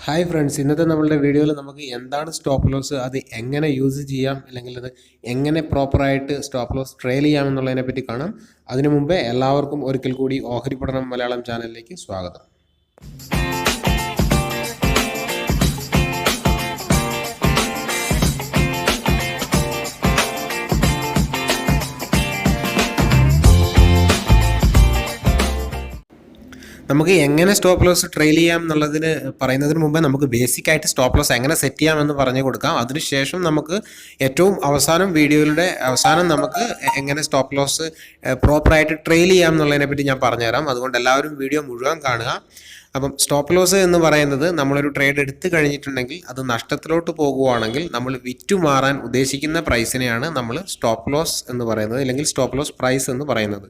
Hi friends, ഇന്നത്തെ നമ്മളുടെ വീഡിയോയിൽ നമുക്ക് എന്താണ് സ്റ്റോപ്പ് ലോസ്, അത് എങ്ങനെ യൂസ് ചെയ്യാം, അല്ലെങ്കിൽ അത് എങ്ങനെ പ്രോപ്പറായിട്ട് സ്റ്റോപ്പ് ലോസ് ട്രെയിൽ ചെയ്യാം എന്നുള്ളതിനെ പറ്റി കാണാം. അതിനു മുമ്പേ എല്ലാവർക്കും ഒരിക്കൽ കൂടി ഓഹരി പഠനം മലയാളം ചാനലിലേക്ക് സ്വാഗതം. നമുക്ക് എങ്ങനെ സ്റ്റോപ്പ് ലോസ് ട്രെയിൽ ചെയ്യാം എന്നുള്ളതിന് പറയുന്നതിന് മുമ്പേ നമുക്ക് ബേസിക് ആയിട്ട് സ്റ്റോപ്പ് ലോസ് എങ്ങനെ സെറ്റ് ചെയ്യാമെന്ന് പറഞ്ഞു കൊടുക്കാം. അതിനുശേഷം നമുക്ക് ഏറ്റവും അവസാനം വീഡിയോയുടെ അവസാനം നമുക്ക് എങ്ങനെ സ്റ്റോപ്പ് ലോസ് പ്രോപ്പറായിട്ട് ട്രെയിൽ ചെയ്യാം എന്നുള്ളതിനെ പറ്റി ഞാൻ പറഞ്ഞുതരാം. അതുകൊണ്ട് എല്ലാവരും വീഡിയോ മുഴുവൻ കാണുക. അപ്പം സ്റ്റോപ്പ് ലോസ് എന്ന് പറയുന്നത് നമ്മളൊരു ട്രേഡ് എടുത്തു കഴിഞ്ഞിട്ടുണ്ടെങ്കിൽ അത് നഷ്ടത്തിലോട്ട് പോകുകയാണെങ്കിൽ നമ്മൾ വിറ്റുമാറാൻ ഉദ്ദേശിക്കുന്ന പ്രൈസിനെയാണ് നമ്മൾ സ്റ്റോപ്പ് ലോസ് എന്ന് പറയുന്നത്, അല്ലെങ്കിൽ സ്റ്റോപ്പ് ലോസ് പ്രൈസ് എന്ന് പറയുന്നത്.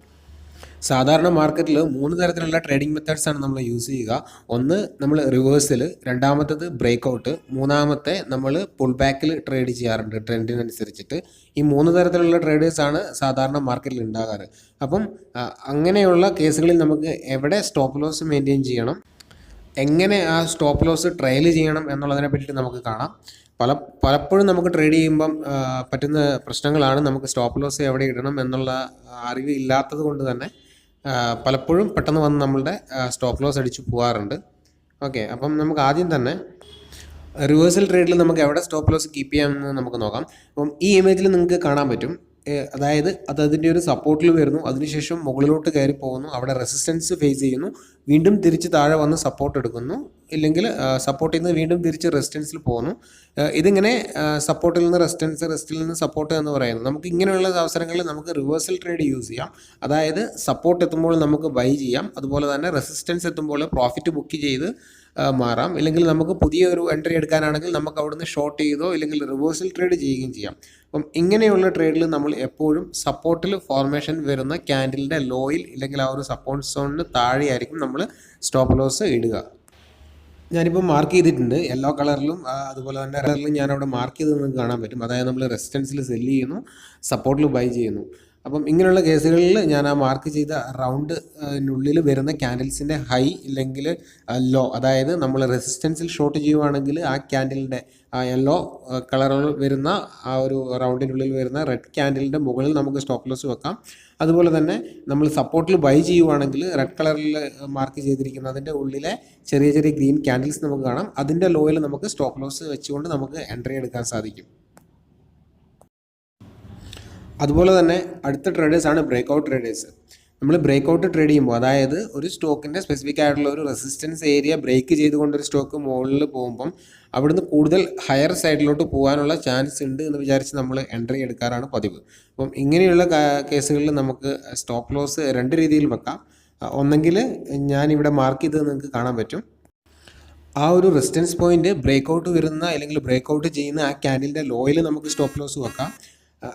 സാധാരണ മാർക്കറ്റിൽ 3 തരത്തിലുള്ള ട്രേഡിംഗ് മെത്തേഡ്സ് ആണ് നമ്മൾ യൂസ് ചെയ്യുക. ഒന്ന് നമ്മൾ റിവേഴ്സൽ, രണ്ടാമത്തത് ബ്രേക്ക് ഔട്ട്, മൂന്നാമത്തെ നമ്മൾ പുൾ ബാക്കിൽ ട്രേഡ് ചെയ്യാറുണ്ട് ട്രെൻഡിനനുസരിച്ചിട്ട്. ഈ 3 തരത്തിലുള്ള ട്രേഡേഴ്സാണ് സാധാരണ മാർക്കറ്റിൽ ഉണ്ടാകാറ്. അപ്പം അങ്ങനെയുള്ള കേസുകളിൽ നമുക്ക് എവിടെ സ്റ്റോപ്പ് ലോസ് മെയിൻറ്റെയിൻ ചെയ്യണം, എങ്ങനെ ആ സ്റ്റോപ്പ് ലോസ് ട്രയൽ ചെയ്യണം എന്നുള്ളതിനെ പറ്റിയിട്ട് നമുക്ക് കാണാം. പലപ്പോഴും നമുക്ക് ട്രേഡ് ചെയ്യുമ്പം പറ്റുന്ന പ്രശ്നങ്ങളാണ് നമുക്ക് സ്റ്റോപ്പ് ലോസ് എവിടെ ഇടണം എന്നുള്ള അറിവ് ഇല്ലാത്തത് കൊണ്ട് തന്നെ പലപ്പോഴും പെട്ടെന്ന് വന്ന് നമ്മളുടെ സ്റ്റോപ്പ് ലോസ് അടിച്ച് പോകാറുണ്ട്. ഓക്കെ, അപ്പം നമുക്ക് ആദ്യം തന്നെ റിവേഴ്സൽ ട്രേഡിൽ നമുക്ക് എവിടെ സ്റ്റോപ്പ് ലോസ് കീപ്പ് ചെയ്യാമെന്ന് നമുക്ക് നോക്കാം. അപ്പം ഈ ഇമേജിൽ നിങ്ങൾക്ക് കാണാൻ പറ്റും, അതായത് അതിൻ്റെ ഒരു സപ്പോർട്ടിൽ വരുന്നു, അതിനുശേഷം മുകളിലോട്ട് കയറി പോകുന്നു, അവിടെ റെസിസ്റ്റൻസ് ഫേസ് ചെയ്യുന്നു, വീണ്ടും തിരിച്ച് താഴെ വന്ന് സപ്പോർട്ട് എടുക്കുന്നു, ഇല്ലെങ്കിൽ സപ്പോർട്ടിൽ നിന്ന് വീണ്ടും തിരിച്ച് റെസിസ്റ്റൻസിൽ പോകുന്നു. ഇതിങ്ങനെ സപ്പോർട്ടിൽ നിന്ന് റെസിസ്റ്റൻസ്, റെസ്റ്റിൽ നിന്ന് സപ്പോർട്ട് എന്ന് പറയുന്നത്. നമുക്ക് ഇങ്ങനെയുള്ള അവസരങ്ങളിൽ നമുക്ക് റിവേഴ്സൽ ട്രേഡ് യൂസ് ചെയ്യാം. അതായത് സപ്പോർട്ട് എത്തുമ്പോൾ നമുക്ക് ബൈ ചെയ്യാം, അതുപോലെ തന്നെ റെസിസ്റ്റൻസ് എത്തുമ്പോൾ പ്രോഫിറ്റ് ബുക്ക് ചെയ്ത് മാറാം. ഇല്ലെങ്കിൽ നമുക്ക് പുതിയൊരു എൻട്രി എടുക്കാനാണെങ്കിൽ നമുക്ക് അവിടുന്ന് ഷോർട്ട് ചെയ്തോ ഇല്ലെങ്കിൽ റിവേഴ്സൽ ട്രേഡ് ചെയ്യുകയും ചെയ്യാം. അപ്പം ഇങ്ങനെയുള്ള ട്രേഡിൽ നമ്മൾ എപ്പോഴും സപ്പോർട്ടിൽ ഫോർമേഷൻ വരുന്ന ക്യാൻഡിലിൻ്റെ ലോയിൽ ഇല്ലെങ്കിൽ ആ ഒരു സപ്പോർട്ട് സോണിന് താഴെയായിരിക്കും നമ്മൾ സ്റ്റോപ്പ് ലോസ് ഇടുക. ഞാനിപ്പോൾ മാർക്ക് ചെയ്തിട്ടുണ്ട് യെല്ലോ കളറിലും അതുപോലെ തന്നെ കളറിലും ഞാനവിടെ മാർക്ക് ചെയ്ത് നിങ്ങൾക്ക് കാണാൻ പറ്റും. അതായത് നമ്മൾ റെസിസ്റ്റൻസിൽ സെല്ല് ചെയ്യുന്നു, സപ്പോർട്ടിൽ ബൈ ചെയ്യുന്നു. അപ്പം ഇങ്ങനെയുള്ള കേസുകളിൽ ഞാൻ ആ മാർക്ക് ചെയ്ത റൗണ്ടിനുള്ളിൽ വരുന്ന ക്യാൻഡിൽസിൻ്റെ ഹൈ ഇല്ലെങ്കിൽ ലോ, അതായത് നമ്മൾ റെസിസ്റ്റൻസിൽ ഷോർട്ട് ചെയ്യുവാണെങ്കിൽ ആ ക്യാൻഡിലിൻ്റെ ആ യെല്ലോ കളറിൽ വരുന്ന ആ ഒരു റൗണ്ടിനുള്ളിൽ വരുന്ന റെഡ് ക്യാൻഡിലിൻ്റെ മുകളിൽ നമുക്ക് സ്റ്റോപ്പ് ലോസ് വെക്കാം. അതുപോലെ തന്നെ നമ്മൾ സപ്പോർട്ടിൽ ബൈ ചെയ്യുവാണെങ്കിൽ റെഡ് കളറിൽ മാർക്ക് ചെയ്തിരിക്കുന്നതിൻ്റെ ഉള്ളിലെ ചെറിയ ചെറിയ ഗ്രീൻ ക്യാൻഡിൽസ് നമുക്ക് കാണാം. അതിൻ്റെ ലോയിൽ നമുക്ക് സ്റ്റോപ്പ് ലോസ് വെച്ചുകൊണ്ട് നമുക്ക് എൻട്രി എടുക്കാൻ സാധിക്കും. അതുപോലെ തന്നെ അടുത്ത ട്രേഡേഴ്സാണ് ബ്രേക്ക് ഔട്ട് ട്രേഡേഴ്സ്. നമ്മൾ ബ്രേക്ക് ഔട്ട് ട്രേഡ് ചെയ്യുമ്പോൾ, അതായത് ഒരു സ്റ്റോക്കിൻ്റെ സ്പെസിഫിക് ആയിട്ടുള്ള ഒരു റെസിസ്റ്റൻസ് ഏരിയ ബ്രേക്ക് ചെയ്തുകൊണ്ടൊരു സ്റ്റോക്ക് മുകളിൽ പോകുമ്പം അവിടുന്ന് കൂടുതൽ ഹയർ സൈഡിലോട്ട് പോകാനുള്ള ചാൻസ് ഉണ്ട് എന്ന് വിചാരിച്ച് നമ്മൾ എൻട്രി എടുക്കാറാണ് പതിവ്. അപ്പം ഇങ്ങനെയുള്ള കേസുകളിൽ നമുക്ക് സ്റ്റോപ്പ് ലോസ് 2 രീതിയിൽ വെക്കാം. ഒന്നെങ്കിൽ ഞാനിവിടെ മാർക്ക് ചെയ്തത് നിങ്ങൾക്ക് കാണാൻ പറ്റും, ആ ഒരു റെസിസ്റ്റൻസ് പോയിന്റ് ബ്രേക്ക് ഔട്ട് വരുന്ന അല്ലെങ്കിൽ ബ്രേക്ക് ഔട്ട് ചെയ്യുന്ന ആ ക്യാൻഡിലിൻ്റെ ലോയിൽ നമുക്ക് സ്റ്റോപ്പ് ലോസ് വെക്കാം.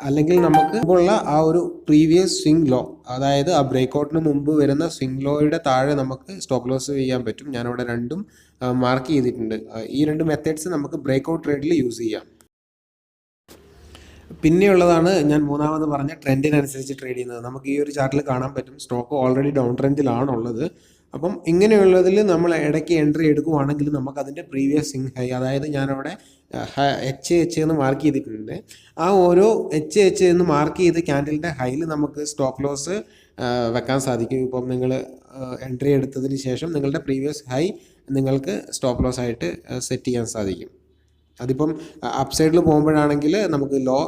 അല്ലെങ്കിൽ നമുക്ക് ഉള്ള ആ ഒരു പ്രീവിയസ് സ്വിംഗ് ലോ, അതായത് ആ ബ്രേക്ക് ഔട്ടിന് മുമ്പ് വരുന്ന സ്വിംഗ് ലോയുടെ താഴെ നമുക്ക് സ്റ്റോപ്പ് ലോസ് ചെയ്യാൻ പറ്റും. ഞാനിവിടെ രണ്ടും മാർക്ക് ചെയ്തിട്ടുണ്ട്. ഈ 2 മെത്തേഡ്സ് നമുക്ക് ബ്രേക്ക് ഔട്ട് ട്രേഡിൽ യൂസ് ചെയ്യാം. പിന്നെയുള്ളതാണ് ഞാൻ മൂന്നാമത് പറഞ്ഞ ട്രെൻഡിനനുസരിച്ച് ട്രേഡ് ചെയ്യുന്നത്. നമുക്ക് ഈ ഒരു ചാർട്ടിൽ കാണാൻ പറ്റും സ്റ്റോക്ക് ഓൾറെഡി ഡൗൺ ട്രെൻഡിലാണുള്ളത്. അപ്പം ഇങ്ങനെയുള്ളതിൽ നമ്മൾ ഇടയ്ക്ക് എൻട്രി എടുക്കുവാണെങ്കിൽ നമുക്ക് അതിൻ്റെ പ്രീവിയസ് സ്വിംഗ് ഹൈ, അതായത് ഞാനവിടെ എച്ച് എന്ന് മാർക്ക് ചെയ്തിട്ടുണ്ട്, ആ ഓരോ എച്ച് എന്ന് മാർക്ക് ചെയ്ത് ക്യാൻഡിലിൻ്റെ ഹൈയിൽ നമുക്ക് സ്റ്റോപ്പ് ലോസ് വെക്കാൻ സാധിക്കും. ഇപ്പം നിങ്ങൾ എൻട്രി എടുത്തതിന് ശേഷം നിങ്ങളുടെ പ്രീവിയസ് ഹൈ നിങ്ങൾക്ക് സ്റ്റോപ്പ് ലോസ് ആയിട്ട് സെറ്റ് ചെയ്യാൻ സാധിക്കും. അതിപ്പം അപ്പ് സൈഡിൽ പോകുമ്പോഴാണെങ്കിൽ നമുക്ക് ലോ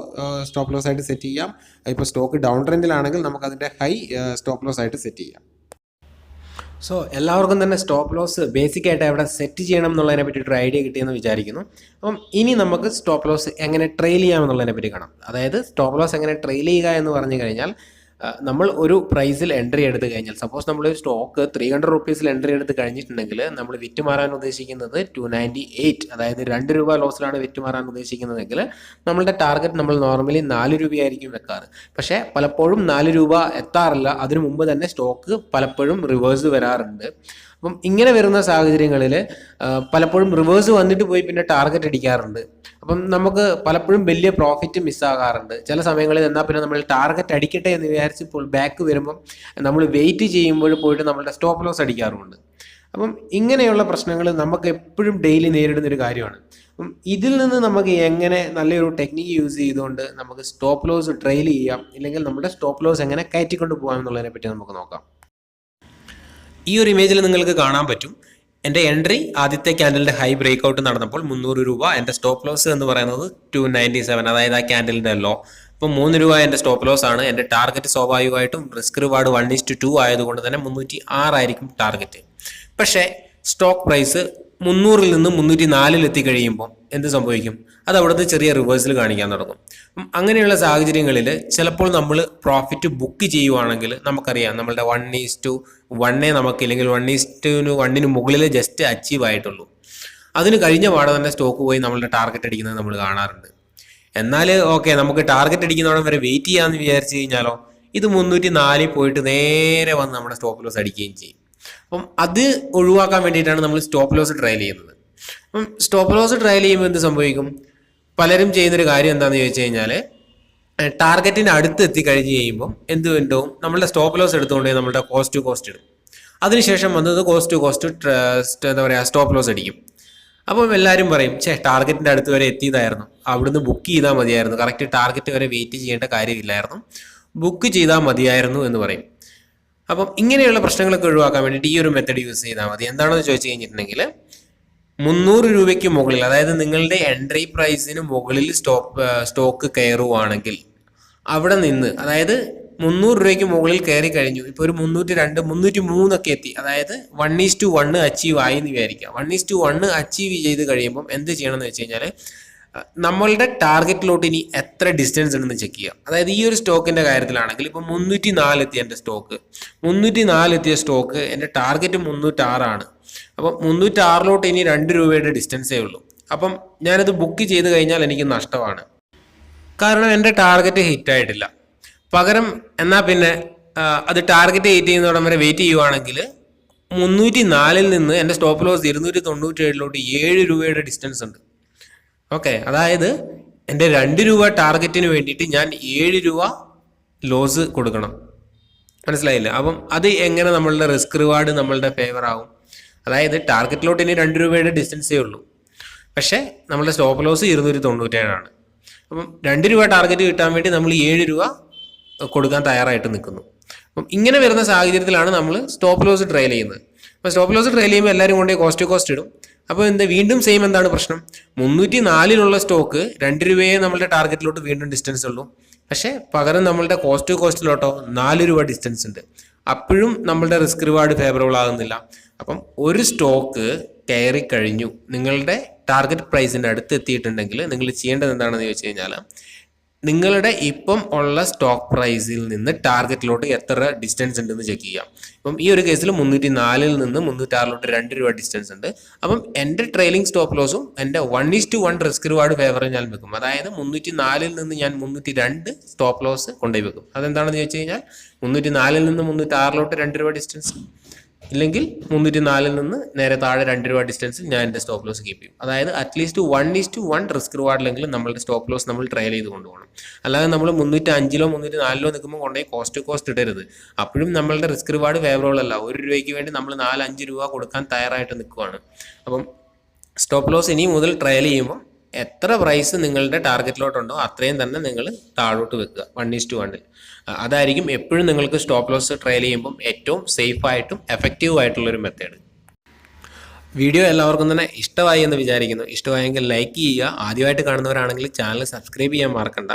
സ്റ്റോപ്പ് ലോസ് ആയിട്ട് സെറ്റ് ചെയ്യാം. ഇപ്പോൾ സ്റ്റോക്ക് ഡൗൺ ട്രെൻഡിലാണെങ്കിൽ നമുക്കതിൻ്റെ ഹൈ സ്റ്റോപ്പ് ലോസ് ആയിട്ട് സെറ്റ് ചെയ്യാം. സോ എല്ലാവർക്കും തന്നെ സ്റ്റോപ്പ് ലോസ് ബേസിക് ആയിട്ട് എവിടെ സെറ്റ് ചെയ്യണം എന്നുള്ളതിനെ പറ്റിയിട്ടൊരു ഐഡിയ കിട്ടിയെന്ന് വിചാരിക്കുന്നു. അപ്പം ഇനി നമുക്ക് സ്റ്റോപ്പ് ലോസ് എങ്ങനെ ട്രെയിൽ ചെയ്യാം എന്നുള്ളതിനെ പറ്റി കാണാം. അതായത് സ്റ്റോപ്പ് ലോസ് എങ്ങനെ ട്രെയിൽ ചെയ്യുക എന്ന് പറഞ്ഞു കഴിഞ്ഞാൽ, നമ്മൾ ഒരു പ്രൈസിൽ എൻട്രി എടുത്ത് കഴിഞ്ഞാൽ, സപ്പോസ് നമ്മളൊരു സ്റ്റോക്ക് 300 റുപ്പീസിൽ എൻട്രി എടുത്ത് കഴിഞ്ഞിട്ടുണ്ടെങ്കിൽ നമ്മൾ വിറ്റുമാറാൻ ഉദ്ദേശിക്കുന്നത് 298, അതായത് 2 രൂപ ലോസിലാണ് വിറ്റുമാറാൻ ഉദ്ദേശിക്കുന്നതെങ്കിൽ നമ്മളുടെ ടാർഗറ്റ് നമ്മൾ നോർമലി 4 രൂപയായിരിക്കും വെക്കാറ്. പക്ഷേ പലപ്പോഴും 4 രൂപ എത്താറില്ല, അതിനു മുമ്പ് തന്നെ സ്റ്റോക്ക് പലപ്പോഴും റിവേഴ്സ് വരാറുണ്ട്. അപ്പം ഇങ്ങനെ വരുന്ന സാഹചര്യങ്ങളിൽ പലപ്പോഴും റിവേഴ്സ് വന്നിട്ട് പോയി പിന്നെ ടാർഗറ്റ് അടിക്കാറുണ്ട്. അപ്പം നമുക്ക് പലപ്പോഴും വലിയ പ്രോഫിറ്റ് മിസ്സാകാറുണ്ട്. ചില സമയങ്ങളിൽ എന്നാൽ പിന്നെ നമ്മൾ ടാർഗറ്റ് അടിക്കട്ടെ എന്ന് വിചാരിച്ച് ഇപ്പോൾ ബാക്ക് വരുമ്പം നമ്മൾ വെയിറ്റ് ചെയ്യുമ്പോൾ പോയിട്ട് നമ്മളുടെ സ്റ്റോപ്പ് ലോസ് അടിക്കാറുമുണ്ട്. അപ്പം ഇങ്ങനെയുള്ള പ്രശ്നങ്ങൾ നമുക്ക് എപ്പോഴും ഡെയിലി നേരിടുന്നൊരു കാര്യമാണ്. അപ്പം ഇതിൽ നിന്ന് നമുക്ക് എങ്ങനെ നല്ലൊരു ടെക്നിക്ക് യൂസ് ചെയ്തുകൊണ്ട് നമുക്ക് സ്റ്റോപ്പ് ലോസ് ട്രെയിൽ ചെയ്യാം, ഇല്ലെങ്കിൽ നമ്മുടെ സ്റ്റോപ്പ് ലോസ് എങ്ങനെ കയറ്റിക്കൊണ്ട് പോകാം എന്നുള്ളതിനെ പറ്റി നമുക്ക് നോക്കാം. ഈ ഒരു ഇമേജിൽ നിങ്ങൾക്ക് കാണാൻ പറ്റും, എൻ്റെ എൻട്രി ആദ്യത്തെ ക്യാൻഡലിൻ്റെ ഹൈ ബ്രേക്ക് ഔട്ട് നടന്നപ്പോൾ 300 രൂപ, എൻ്റെ സ്റ്റോപ്പ് ലോസ് എന്ന് പറയുന്നത് 297, അതായത് ആ ക്യാൻഡലിൻ്റെ ലോ. അപ്പോൾ 3 രൂപ എൻ്റെ സ്റ്റോപ്പ് ലോസ് ആണ്. എൻ്റെ ടാർഗറ്റ് സ്വാഭാവികമായിട്ടും റിസ്ക് റിവാർഡ് 1:2 ആയതുകൊണ്ട് തന്നെ 306 ആയിരിക്കും ടാർഗറ്റ്. പക്ഷേ സ്റ്റോക്ക് പ്രൈസ് 300-ൽ നിന്ന് 304-ൽ എത്തിക്കഴിയുമ്പോൾ എന്ത് സംഭവിക്കും? അത് അവിടുത്തെ ചെറിയ റിവേഴ്സൽ കാണിക്കാൻ തുടങ്ങും. അങ്ങനെയുള്ള സാഹചര്യങ്ങളിൽ ചിലപ്പോൾ നമ്മൾ പ്രോഫിറ്റ് ബുക്ക് ചെയ്യുവാണെങ്കിൽ നമുക്കറിയാം നമ്മളുടെ 1:1 നമുക്ക്, ഇല്ലെങ്കിൽ 1:1 മുകളിൽ ജസ്റ്റ് അച്ചീവ് ആയിട്ടുള്ളൂ. അതിന് കഴിഞ്ഞ പാടെ തന്നെ സ്റ്റോക്ക് പോയി നമ്മളുടെ ടാർഗറ്റ് അടിക്കുന്നത് നമ്മൾ കാണാറുണ്ട്. എന്നാൽ ഓക്കെ, നമുക്ക് ടാർഗറ്റ് അടിക്കുന്നതോടെ വരെ വെയിറ്റ് ചെയ്യാമെന്ന് വിചാരിച്ചു കഴിഞ്ഞാലോ ഇത് 304-ൽ പോയിട്ട് നേരെ വന്ന് നമ്മുടെ സ്റ്റോപ്പ് ലോസ് അടിക്കുകയും ചെയ്യും. അപ്പം അത് ഒഴിവാക്കാൻ വേണ്ടിയിട്ടാണ് നമ്മൾ സ്റ്റോപ്പ് ലോസ് ട്രയൽ ചെയ്യുന്നത്. അപ്പം സ്റ്റോപ്പ് ലോസ് ട്രയൽ ചെയ്യുമ്പോൾ എന്ത് സംഭവിക്കും? പലരും ചെയ്യുന്നൊരു കാര്യം എന്താണെന്ന് ചോദിച്ചു കഴിഞ്ഞാൽ, ടാർഗറ്റിന് അടുത്ത് എത്തിക്കഴിഞ്ഞ് കഴിയുമ്പോൾ എന്ത് ഉണ്ടാവും, നമ്മളുടെ സ്റ്റോപ്പ് ലോസ് എടുത്തുകൊണ്ട് നമ്മളുടെ കോസ്റ്റ് ടു കോസ്റ്റ് ഇടും. അതിനുശേഷം വന്നത് കോസ്റ്റ് ടു കോസ്റ്റ് എന്താ പറയുക സ്റ്റോപ്പ് ലോസ് അടിക്കും. അപ്പം എല്ലാവരും പറയും, ടാർഗറ്റിൻ്റെ അടുത്ത് വരെ എത്തിയതായിരുന്നു, അവിടുന്ന് ബുക്ക് ചെയ്താൽ മതിയായിരുന്നു, കറക്റ്റ് ടാർഗറ്റ് വരെ വെയിറ്റ് ചെയ്യേണ്ട കാര്യമില്ലായിരുന്നു, ബുക്ക് ചെയ്താൽ മതിയായിരുന്നു എന്ന് പറയും. അപ്പം ഇങ്ങനെയുള്ള പ്രശ്നങ്ങളൊക്കെ ഒഴിവാക്കാൻ വേണ്ടിയിട്ട് ഈ ഒരു മെത്തഡ് യൂസ് ചെയ്താൽ മതി. എന്താണെന്ന് ചോദിച്ചു കഴിഞ്ഞിട്ടുണ്ടെങ്കിൽ 300 രൂപയ്ക്ക് മുകളിൽ, അതായത് നിങ്ങളുടെ എൻട്രി പ്രൈസിന് മുകളിൽ സ്റ്റോക്ക് കയറുവാണെങ്കിൽ അവിടെ നിന്ന്, അതായത് 300 രൂപയ്ക്ക് മുകളിൽ കയറി കഴിഞ്ഞു, ഇപ്പോൾ ഒരു 302, 303 ഒക്കെ എത്തി, അതായത് 1:1 അച്ചീവ് ആയി എന്ന് വിചാരിക്കുക. 1:1 അച്ചീവ് ചെയ്ത് കഴിയുമ്പം എന്ത് ചെയ്യണമെന്ന് വെച്ച് കഴിഞ്ഞാൽ, നമ്മളുടെ ടാർഗറ്റിലോട്ട് ഇനി എത്ര ഡിസ്റ്റൻസ് ഉണ്ടെന്ന് ചെക്ക് ചെയ്യാം. അതായത് ഈ ഒരു സ്റ്റോക്കിൻ്റെ കാര്യത്തിലാണെങ്കിൽ ഇപ്പോൾ 304 എത്തിയ എൻ്റെ സ്റ്റോക്ക്, 304 എത്തിയ സ്റ്റോക്ക് എൻ്റെ ടാർഗറ്റ് 306 ആണ്. അപ്പം 306-ലോട്ട് ഇനി 2 രൂപയുടെ ഡിസ്റ്റൻസേ ഉള്ളൂ. അപ്പം ഞാനത് ബുക്ക് ചെയ്ത് കഴിഞ്ഞാൽ എനിക്ക് നഷ്ടമാണ്, കാരണം എൻ്റെ ടാർഗറ്റ് ഹിറ്റായിട്ടില്ല. പകരം എന്നാൽ പിന്നെ അത് ടാർഗറ്റ് ഹിറ്റ് ചെയ്യുന്നതോടം വരെ വെയിറ്റ് ചെയ്യുവാണെങ്കിൽ 304-ൽ നിന്ന് എൻ്റെ സ്റ്റോപ്പ് ലോസ് 297-ലോട്ട് 7 രൂപയുടെ ഡിസ്റ്റൻസ് ഉണ്ട്. ഓക്കെ, അതായത് എൻ്റെ 2 രൂപ ടാർഗറ്റിന് വേണ്ടിയിട്ട് ഞാൻ 7 രൂപ ലോസ് കൊടുക്കണം. മനസ്സിലായില്ല? അപ്പം അത് എങ്ങനെ നമ്മളുടെ റിസ്ക് റിവാർഡ് നമ്മളുടെ ഫേവർ ആവും? അതായത് ടാർഗറ്റിലോട്ട് ഇനി 2 രൂപയുടെ ഡിസ്റ്റൻസേ ഉള്ളൂ, പക്ഷേ നമ്മളുടെ സ്റ്റോപ്പ് ലോസ് 297 അപ്പം 2 രൂപ ടാർഗറ്റ് കിട്ടാൻ വേണ്ടി നമ്മൾ 7 രൂപ കൊടുക്കാൻ തയ്യാറായിട്ട് നിൽക്കുന്നു. അപ്പം ഇങ്ങനെ വരുന്ന സാഹചര്യത്തിലാണ് നമ്മൾ സ്റ്റോപ്പ് ലോസ് ട്രയൽ ചെയ്യുന്നത്. അപ്പോൾ സ്റ്റോപ്പ് ലോസ് ട്രയൽ ചെയ്യുമ്പോൾ എല്ലാവരും കൊണ്ട് കോസ്റ്റ് ടു കോസ്റ്റ് ഇടും. അപ്പോൾ വീണ്ടും സെയിം എന്താണ് പ്രശ്നം? 304-ലുള്ള സ്റ്റോക്ക് 2 രൂപയെ നമ്മളുടെ ടാർഗറ്റിലോട്ട് വീണ്ടും ഡിസ്റ്റൻസ് ഉള്ളൂ, പക്ഷേ പകരം നമ്മളുടെ കോസ്റ്റ് ടു കോസ്റ്റിലോട്ടോ 4 രൂപ ഡിസ്റ്റൻസ് ഉണ്ട്. അപ്പോഴും നമ്മളുടെ റിസ്ക് റിവാർഡ് ഫേവറബിൾ ആകുന്നില്ല. അപ്പം ഒരു സ്റ്റോക്ക് കയറി കഴിഞ്ഞു, നിങ്ങളുടെ ടാർഗറ്റ് പ്രൈസിൻ്റെ അടുത്ത് എത്തിയിട്ടുണ്ടെങ്കിൽ നിങ്ങൾ ചെയ്യേണ്ടത് എന്താണെന്ന് ചോദിച്ചു കഴിഞ്ഞാൽ, നിങ്ങളുടെ ഇപ്പം ഉള്ള സ്റ്റോക്ക് പ്രൈസിൽ നിന്ന് ടാർഗറ്റിലോട്ട് എത്ര ഡിസ്റ്റൻസ് ഉണ്ടെന്ന് ചെക്ക് ചെയ്യാം. അപ്പം ഈ ഒരു കേസിൽ 304-ൽ നിന്ന് 306-ലോട്ട് 2 രൂപ ഡിസ്റ്റൻസ് ഉണ്ട്. അപ്പം എൻ്റെ ട്രെയിലിംഗ് സ്റ്റോപ്പ് ലോസും എൻ്റെ 1:1 റിസ്ക് റിവാർഡ് ഫേവറും ഞാൻ വെക്കും. അതായത് 304-ൽ നിന്ന് ഞാൻ 302 സ്റ്റോപ്പ് ലോസ് കൊണ്ടുപോയി വെക്കും. അതെന്താണെന്ന് ചോദിച്ചു കഴിഞ്ഞാൽ, 304-ൽ നിന്ന് 306-ലോട്ട് 2 രൂപ ഡിസ്റ്റൻസ്, ഇല്ലെങ്കിൽ 304-ൽ നിന്ന് നേരെ താഴെ 2 രൂപ ഡിസ്റ്റൻസിൽ ഞാൻ എൻ്റെ സ്റ്റോപ്പ് ലോസ് കീപ്പ് ചെയ്യും. അതായത് അറ്റ്ലീസ്റ്റ് 1:1 റിസ്ക് റിവാർഡിലെങ്കിലും നമ്മളുടെ സ്റ്റോപ്പ് ലോസ് നമ്മൾ ട്രയൽ ചെയ്ത് കൊണ്ടുപോകണം. അല്ലാതെ നമ്മൾ 305-ലോ 304-ലോ നിൽക്കുമ്പോൾ കൊണ്ടുപോയി കോസ്റ്റ് ടു കോസ്റ്റ് ഇടരുത്. അപ്പോഴും നമ്മളുടെ റിസ്ക് റിവാർഡ് ഫേവറബിൾ അല്ല. 1 രൂപയ്ക്ക് വേണ്ടി നമ്മൾ 4-5 രൂപ കൊടുക്കാൻ തയ്യാറായിട്ട് നിൽക്കുകയാണ്. അപ്പം സ്റ്റോപ്പ് ലോസ് ഇനി മുതൽ ട്രയൽ ചെയ്യുമ്പോൾ എത്ര പ്രൈസ് നിങ്ങളുടെ ടാർഗറ്റിലോട്ടുണ്ടോ അത്രയും തന്നെ നിങ്ങൾ താഴോട്ട് വെക്കുക 1:1. അതായിരിക്കും എപ്പോഴും നിങ്ങൾക്ക് സ്റ്റോപ്പ് ലോസ് ട്രയൽ ചെയ്യുമ്പം ഏറ്റവും സേഫായിട്ടും എഫക്റ്റീവ് ആയിട്ടുള്ളൊരു മെത്തേഡ്. വീഡിയോ എല്ലാവർക്കും തന്നെ ഇഷ്ടമായി എന്ന് വിചാരിക്കുന്നു. ഇഷ്ടമായെങ്കിൽ ലൈക്ക് ചെയ്യുക. ആദ്യമായിട്ട് കാണുന്നവരാണെങ്കിൽ ചാനൽ സബ്സ്ക്രൈബ് ചെയ്യാൻ മറക്കണ്ട.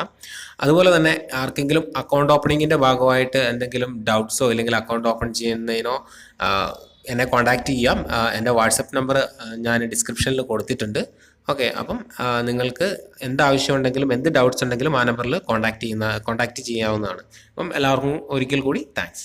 അതുപോലെ തന്നെ ആർക്കെങ്കിലും അക്കൗണ്ട് ഓപ്പണിങ്ങിൻ്റെ ഭാഗമായിട്ട് എന്തെങ്കിലും ഡൗട്ട്സോ ഇല്ലെങ്കിൽ അക്കൗണ്ട് ഓപ്പൺ ചെയ്യുന്നതിനോ എന്നെ കോൺടാക്റ്റ് ചെയ്യാം. എൻ്റെ വാട്സപ്പ് നമ്പർ ഞാൻ ഡിസ്ക്രിപ്ഷനിൽ കൊടുത്തിട്ടുണ്ട്. ഓക്കെ, അപ്പം നിങ്ങൾക്ക് എന്താവശ്യമുണ്ടെങ്കിലും എന്ത് ഡൗട്ട്സ് ഉണ്ടെങ്കിലും ആ നമ്പറിൽ കോൺടാക്റ്റ് ചെയ്യാവുന്നതാണ്. അപ്പം എല്ലാവർക്കും ഒരിക്കൽ കൂടി താങ്ക്സ്.